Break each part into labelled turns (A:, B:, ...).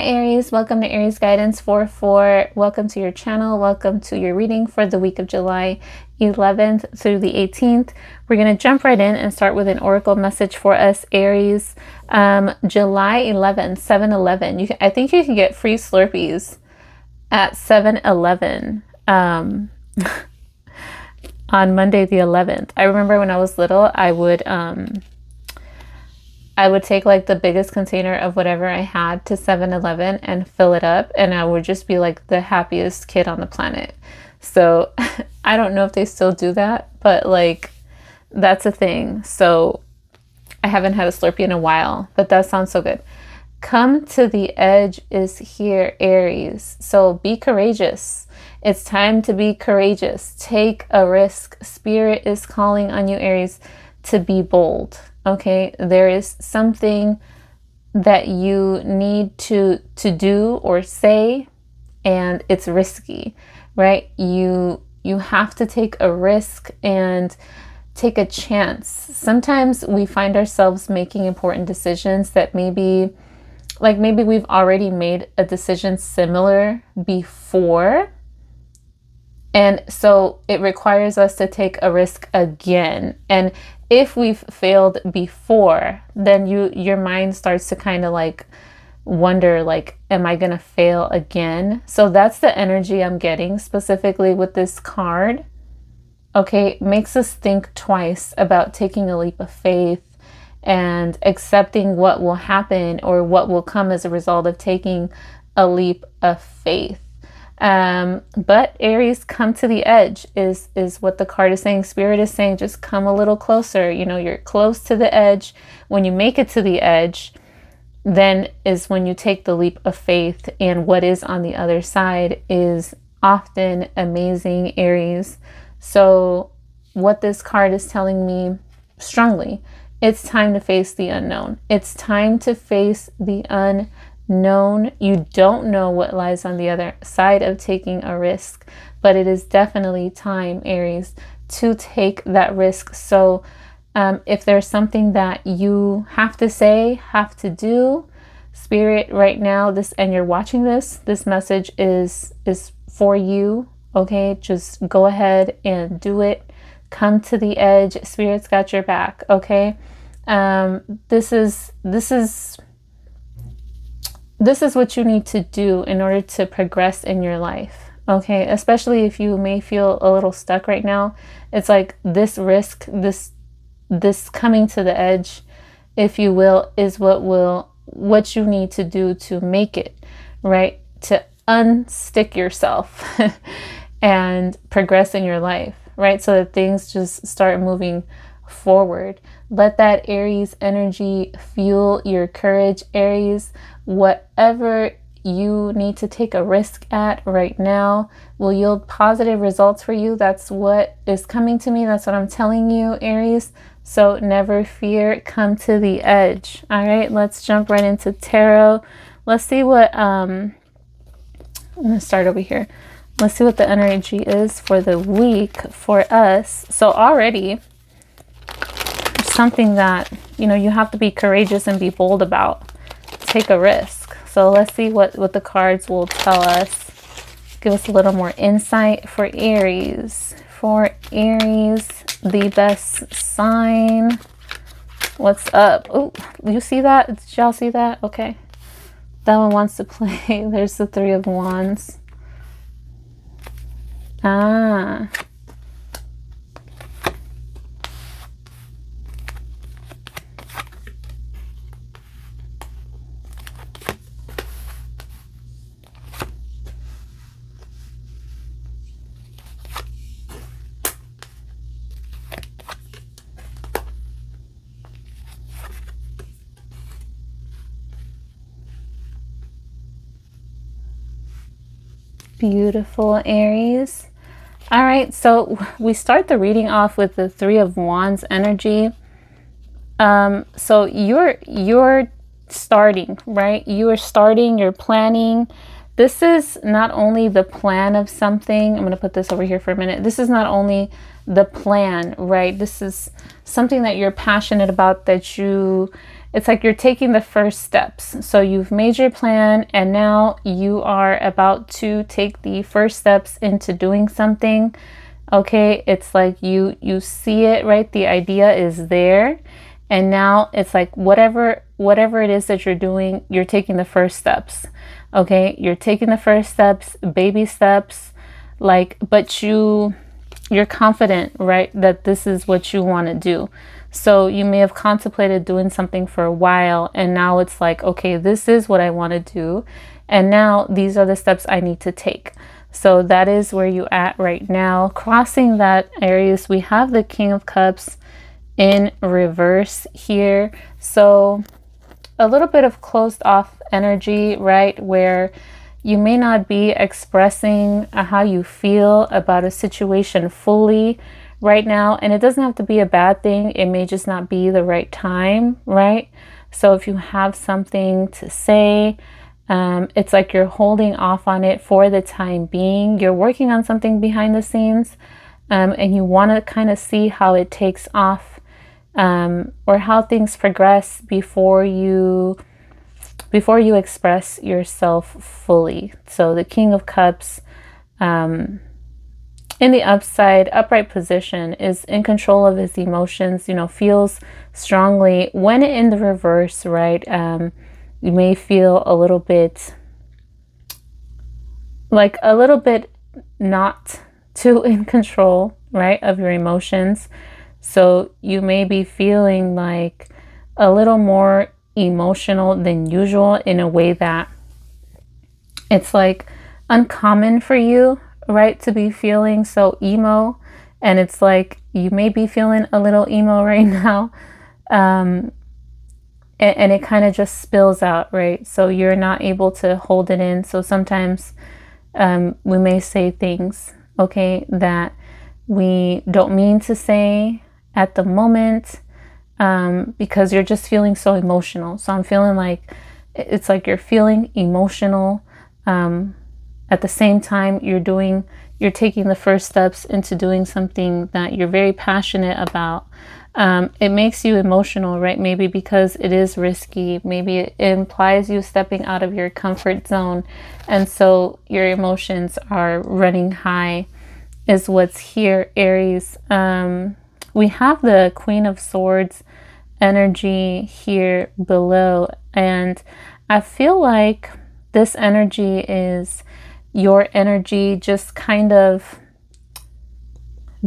A: Hi Aries, welcome to Aries Guidance 4-4. Welcome to your channel. Welcome to your reading for the week of July 11th through the 18th. We're going to jump right in and start with an oracle message for us, Aries. July 11th, 7-Eleven. I think you can get free Slurpees at 7-Eleven on Monday the 11th. I remember when I was little, I would take like the biggest container of whatever I had to 7-Eleven and fill it up, and I would just be like the happiest kid on the planet. So I don't know if they still do that, but like that's a thing. So I haven't had a Slurpee in a while, but that sounds so good. Come to the edge is here, Aries. So be courageous. It's time to be courageous. Take a risk. Spirit is calling on you, Aries, to be bold. Okay, there is something that you need to do or say, and it's risky, right? You have to take a risk and take a chance. Sometimes we find ourselves making important decisions that maybe we've already made a decision similar before, and so it requires us to take a risk again. And if we've failed before, then your mind starts to kind of like wonder, like, am I going to fail again? So that's the energy I'm getting specifically with this card. Okay, it makes us think twice about taking a leap of faith and accepting what will happen or what will come as a result of taking a leap of faith. But Aries, come to the edge is what the card is saying. Spirit is saying, just come a little closer. You know, you're close to the edge. When you make it to the edge, then is when you take the leap of faith. And what is on the other side is often amazing, Aries. So what this card is telling me strongly, it's time to face the unknown. It's time to face the unknown. You don't know what lies on the other side of taking a risk, but it is definitely time, Aries, to take that risk. So if there's something that you have to say, have to do, Spirit, right now, and you're watching this message is for you. Okay, just go ahead and do it. Come to the edge. Spirit's got your back. Okay, this is what you need to do in order to progress in your life. Okay, especially if you may feel a little stuck right now. It's like this risk, this coming to the edge, if you will, is what you need to do to make it, right? To unstick yourself and progress in your life, right? So that things just start moving forward. Let that Aries energy fuel your courage, Aries. Whatever you need to take a risk at right now will yield positive results for you. That's what is coming to me. That's what I'm telling you, Aries. So never fear. Come to the edge. All right, let's jump right into tarot. Let's see what I'm going to start over here. Let's see what the energy is for the week for us. So already something that, you know, you have to be courageous and be bold about. Take a risk. So let's see what the cards will tell us. Give us a little more insight for Aries. For Aries, the best sign. What's up? Oh, you see that? Did y'all see that? Okay. That one wants to play. There's the Three of Wands. Ah. Beautiful, Aries. All right, so we start the reading off with the Three of Wands energy. So you're starting, right? You are starting, you're planning. This is not only the plan of something. I'm going to put this over here for a minute. This is not only the plan, right? This is something that you're passionate about, that you it's like you're taking the first steps. So you've made your plan and now you are about to take the first steps into doing something. Okay, it's like you see it, right? The idea is there. And now it's like whatever it is that you're doing, you're taking the first steps. Okay, you're taking the first steps, baby steps, like, but you're confident, right, that this is what you want to do. So you may have contemplated doing something for a while, and now it's like, okay, this is what I want to do, and now these are the steps I need to take. So that is where you at right now. Crossing that, Aries, we have the King of Cups in reverse here. So a little bit of closed off energy, right, where you may not be expressing how you feel about a situation fully right now. And it doesn't have to be a bad thing. It may just not be the right time, right? So if you have something to say, it's like you're holding off on it for the time being. You're working on something behind the scenes, and you want to kind of see how it takes off, or how things progress before you express yourself fully. So the King of Cups, in the upright position, is in control of his emotions, feels strongly. When in the reverse, right, you may feel a little bit not too in control, right, of your emotions. So you may be feeling like a little more emotional than usual in a way that it's like uncommon for you, right, to be feeling so emo. And it's like you may be feeling a little emo right now, and it kind of just spills out, right? So you're not able to hold it in. So sometimes we may say things, okay, that we don't mean to say at the moment, because you're just feeling so emotional. So I'm feeling like it's like you're feeling emotional. At the same time, you're taking the first steps into doing something that you're very passionate about. It makes you emotional, right? Maybe because it is risky. Maybe it implies you stepping out of your comfort zone. And so your emotions are running high is what's here, Aries. We have the Queen of Swords energy here below. And I feel like this energy is your energy just kind of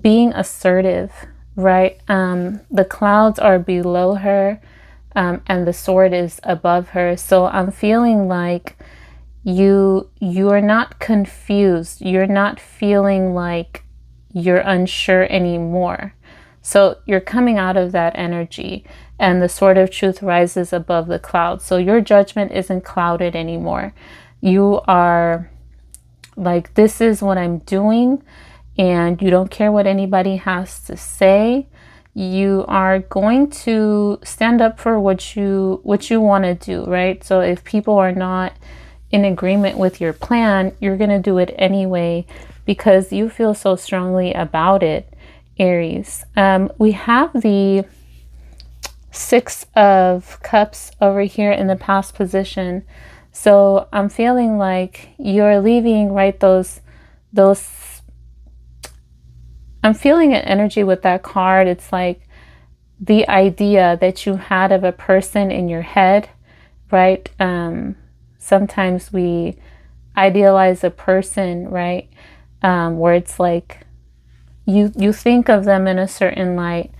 A: being assertive, right? The clouds are below her, and the sword is above her. So I'm feeling like you are not confused. You're not feeling like you're unsure anymore. So you're coming out of that energy, and the sword of truth rises above the clouds. So your judgment isn't clouded anymore. You are like, this is what I'm doing, and you don't care what anybody has to say. You are going to stand up for what you want to do, right? So if people are not in agreement with your plan, you're going to do it anyway because you feel so strongly about it, Aries. We have the Six of Cups over here in the past position. So I'm feeling like you're leaving, right, those I'm feeling an energy with that card. It's like the idea that you had of a person in your head, right? Sometimes we idealize a person, right? Where it's like you think of them in a certain light,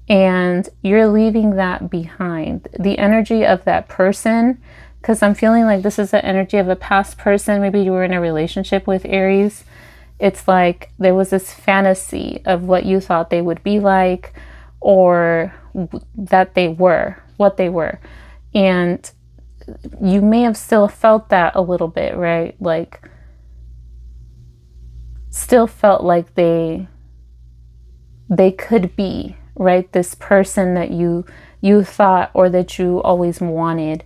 A: and you're leaving that behind. The energy of that person, because I'm feeling like this is the energy of a past person. Maybe you were in a relationship with, Aries. It's like there was this fantasy of what you thought they would be like, or that they were, what they were. And you may have still felt that a little bit, right? Like still felt like they could be, right, this person that you thought, or that you always wanted.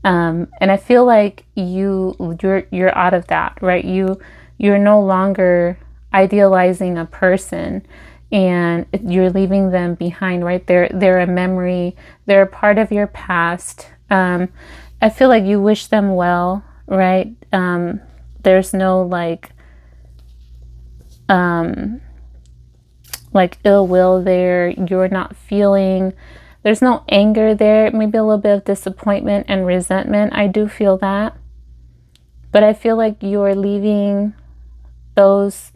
A: And I feel like you're out of that, right? You're no longer idealizing a person, and you're leaving them behind, right? They're a memory. They're a part of your past. I feel like you wish them well, right? There's no like ill will there. You're not feeling, there's no anger there. Maybe a little bit of disappointment and resentment. I do feel that. But I feel like you're leaving those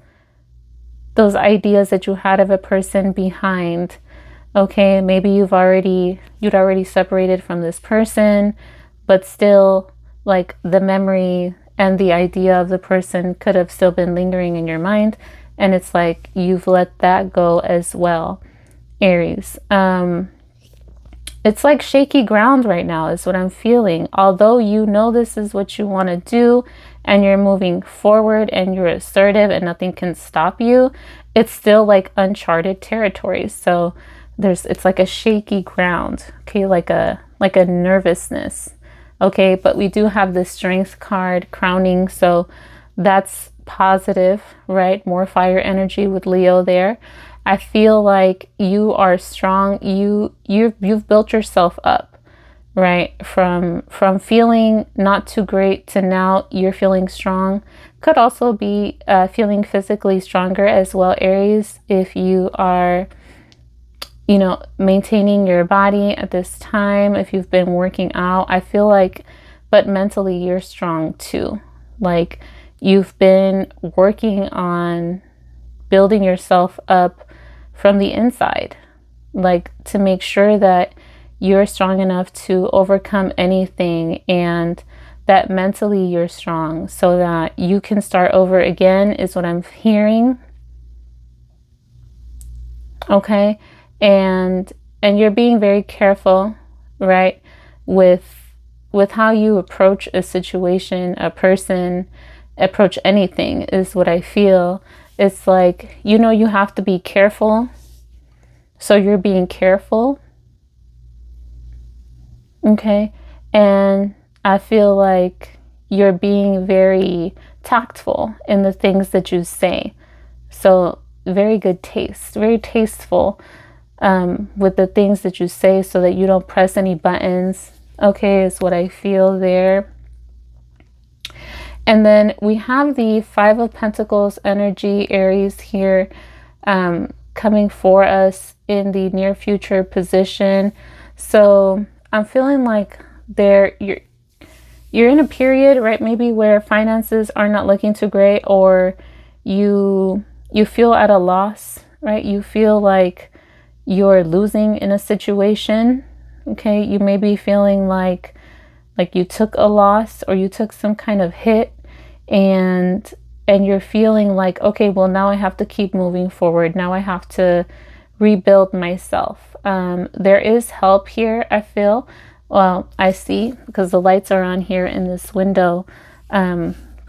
A: ideas that you had of a person behind. Okay, maybe you'd already separated from this person, but still like the memory and the idea of the person could have still been lingering in your mind, and it's like you've let that go as well, Aries. It's like shaky ground right now is what I'm feeling. Although you know this is what you want to do and you're moving forward and you're assertive and nothing can stop you, it's still like uncharted territory. So it's like a shaky ground, okay, like a nervousness. Okay, but we do have the Strength card crowning, so that's positive, right? More fire energy with Leo there. I feel like you are strong. You've built yourself up, right? From feeling not too great to now you're feeling strong. Could also be feeling physically stronger as well, Aries, if you are, you know, maintaining your body at this time, if you've been working out. I feel like, but mentally you're strong too. Like you've been working on building yourself up from the inside, like to make sure that you're strong enough to overcome anything, and that mentally you're strong so that you can start over again is what I'm hearing. Okay, and you're being very careful, right, with how you approach a situation, a person, approach anything is what I feel. It's like, you know, you have to be careful. So you're being careful. Okay. And I feel like you're being very tactful in the things that you say. So very good taste, very tasteful with the things that you say so that you don't press any buttons. Okay, is what I feel there. And then we have the Five of Pentacles energy, Aries, here coming for us in the near future position. So I'm feeling like you're in a period, right, maybe where finances are not looking too great, or you feel at a loss, right? You feel like you're losing in a situation. Okay, you may be feeling like you took a loss or you took some kind of hit, and you're feeling like, okay, well, now I have to keep moving forward. Now I have to rebuild myself. There is help here, I feel. Well, I see, because the lights are on here in this window.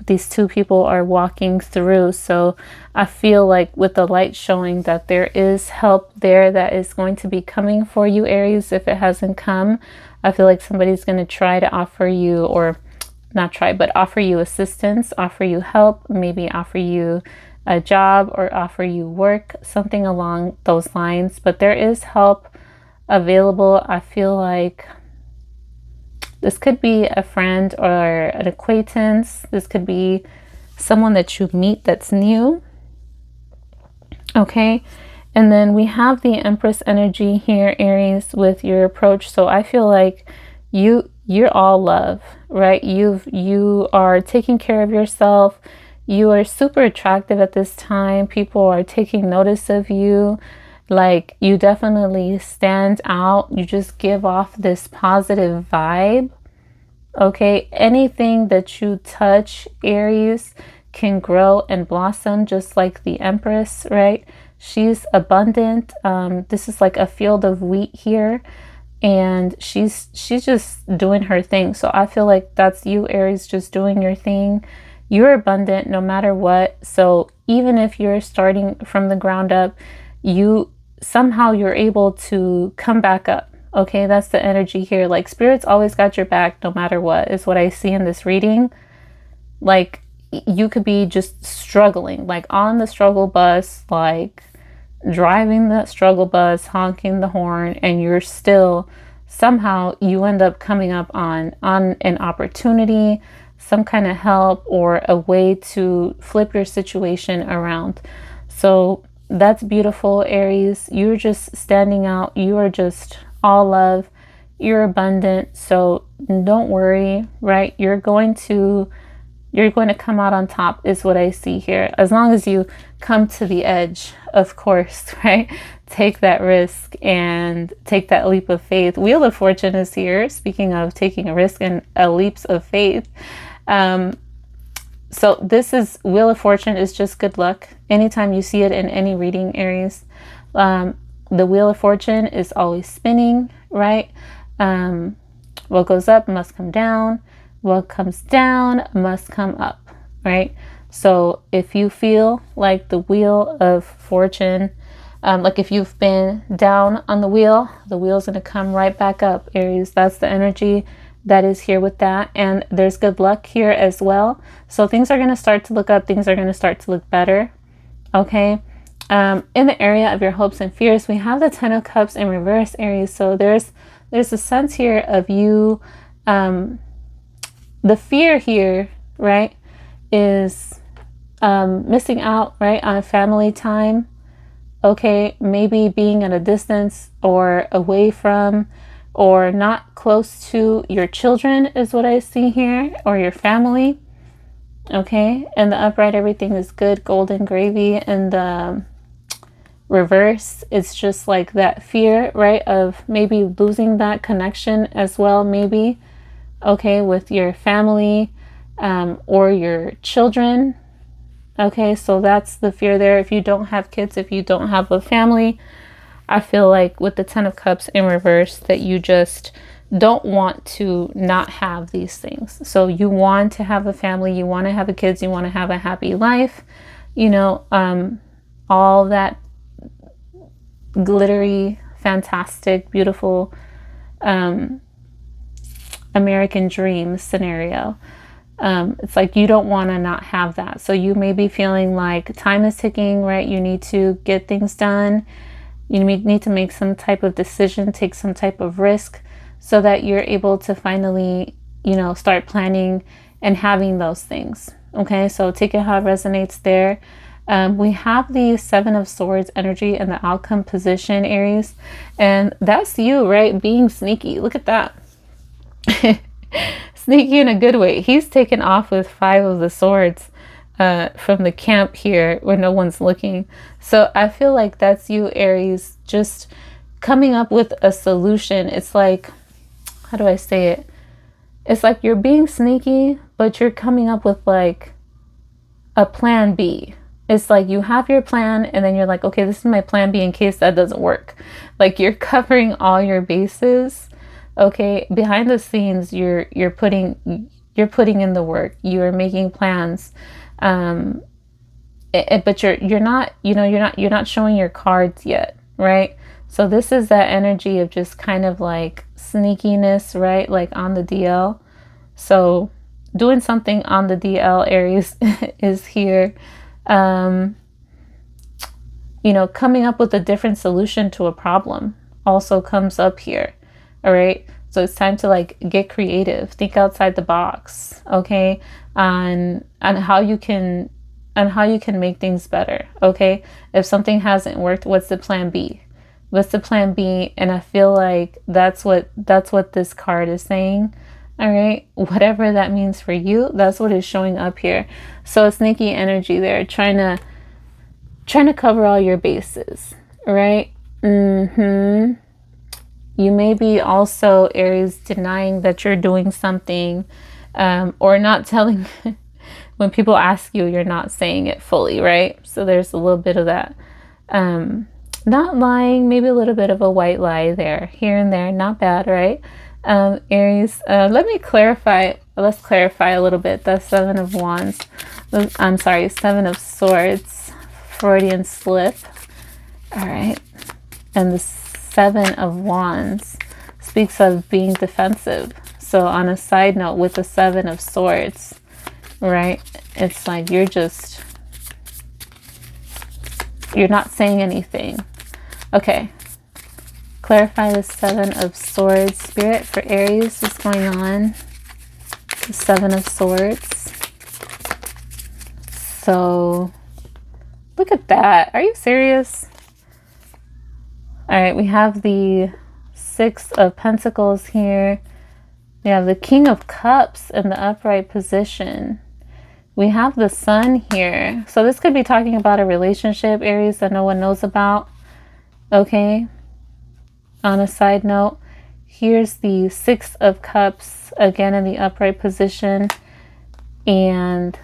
A: These two people are walking through. So I feel like with the light showing that there is help there that is going to be coming for you, Aries. If it hasn't come, I feel like somebody's going to try to offer you, or not try, but offer you assistance, offer you help, maybe offer you a job or offer you work, something along those lines. But there is help available. I feel like this could be a friend or an acquaintance. This could be someone that you meet that's new. Okay. And then we have the Empress energy here, Aries, with your approach. So I feel like you're all love, right? You are taking care of yourself. You are super attractive at this time. People are taking notice of you. Like, you definitely stand out. You just give off this positive vibe. Okay, anything that you touch, Aries, can grow and blossom, just like the Empress, right? She's abundant. This is like a field of wheat here, and she's just doing her thing. So I feel like that's you, Aries, just doing your thing. You're abundant no matter what. So even if you're starting from the ground up, somehow you're able to come back up. Okay, that's the energy here. Like, Spirit's always got your back no matter what, is what I see in this reading. Like, you could be just struggling, like on the struggle bus, like driving the struggle bus, honking the horn, and you're still, somehow you end up coming up on an opportunity, some kind of help, or a way to flip your situation around. So that's beautiful, Aries. You're just standing out. You are just all love. You're abundant. So don't worry, right? You're going to come out on top is what I see here. As long as you come to the edge, of course, right? Take that risk and take that leap of faith. Wheel of Fortune is here. Speaking of taking a risk and leaps of faith. So this is, Wheel of Fortune is just good luck. Anytime you see it in any reading, Aries, the Wheel of Fortune is always spinning, right? What goes up must come down. What comes down must come up, right? So if you feel like the Wheel of Fortune, like if you've been down on the wheel's going to come right back up, Aries. That's the energy that is here with that. And there's good luck here as well. So things are going to start to look up. Things are going to start to look better. Okay. In the area of your hopes and fears, we have the 10 of Cups in reverse, Aries. So there's a sense here of you, the fear here, right, is missing out, right, on family time. Okay, maybe being at a distance or away from or not close to your children is what I see here, or your family. Okay, and the upright, everything is good, golden gravy. And the reverse, it's just like that fear, right, of maybe losing that connection as well, maybe, okay, with your family or your children. Okay, so that's the fear there. If you don't have kids, if you don't have a family, I feel like with the 10 of Cups in reverse that you just don't want to not have these things. So you want to have a family, you want to have a kids, you want to have a happy life, you know, all that glittery, fantastic, beautiful American dream scenario. It's like you don't want to not have that. So you may be feeling like time is ticking, right? You need to get things done. You need to make some type of decision, take some type of risk so that you're able to finally, you know, start planning and having those things. Okay, so take it how it resonates there. We have the 7 of Swords energy in the outcome position, Aries. And that's you, right? Being sneaky. Look at that. Sneaky in a good way. He's taken off with 5 of the Swords from the camp here where no one's looking. So I feel like that's you, Aries, just coming up with a solution. It's like, how do I say it? It's like you're being sneaky, but you're coming up with like a plan B. It's like you have your plan and then you're like, okay, this is my plan B in case that doesn't work. Like you're covering all your bases. Okay, behind the scenes, you're putting in the work. You're making plans, but you're not showing your cards yet, right? So this is that energy of just kind of like sneakiness, right? Like on the DL. So doing something on the DL, Aries, is here. You know, coming up with a different solution to a problem also comes up here. All right. So it's time to like get creative, think outside the box. Okay. On how you can make things better. Okay. If something hasn't worked, what's the plan B? What's the plan B? And I feel like that's what this card is saying. All right. Whatever that means for you, that's what is showing up here. So a sneaky energy there, trying to cover all your bases. Right. You may be also, Aries, denying that you're doing something, or not telling. When people ask you, you're not saying it fully, right? So there's a little bit of that. Not lying, maybe a little bit of a white lie there, here and there, not bad, right? Aries, let's clarify a little bit. The 7 of Wands, I'm sorry, 7 of Swords, Freudian slip. All right. And the 7 of Wands speaks of being defensive. So on a side note, with the 7 of Swords, right, it's like you're just You're not saying anything. Okay. Clarify the Seven of Swords. Spirit, for Aries, what's going on? The Seven of Swords. So, look at that. Are you serious? All right, we have the Six of Pentacles here. We have the King of Cups in the upright position. We have the Sun here. So this could be talking about a relationship, Aries, that no one knows about. Okay. On a side note, here's the Six of Cups again in the upright position. And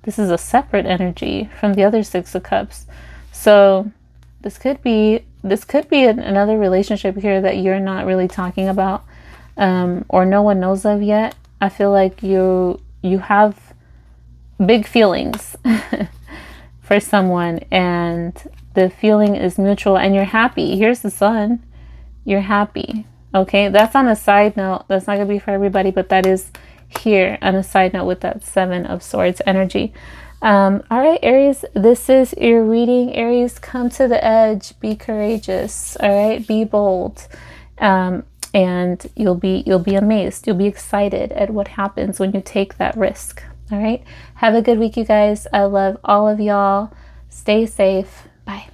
A: this is a separate energy from the other Six of Cups. So this could be another relationship here that you're not really talking about, or no one knows of yet. I feel like you have big feelings for someone, and the feeling is mutual, and you're happy. Here's the Sun. You're happy. Okay, that's on a side note. That's not gonna be for everybody, but that is here on a side note with that Seven of Swords energy. All right, Aries, this is your reading. Aries, come to the edge. Be courageous. All right, be bold, and you'll be amazed. You'll be excited at what happens when you take that risk. All right, have a good week, you guys. I love all of y'all. Stay safe. Bye.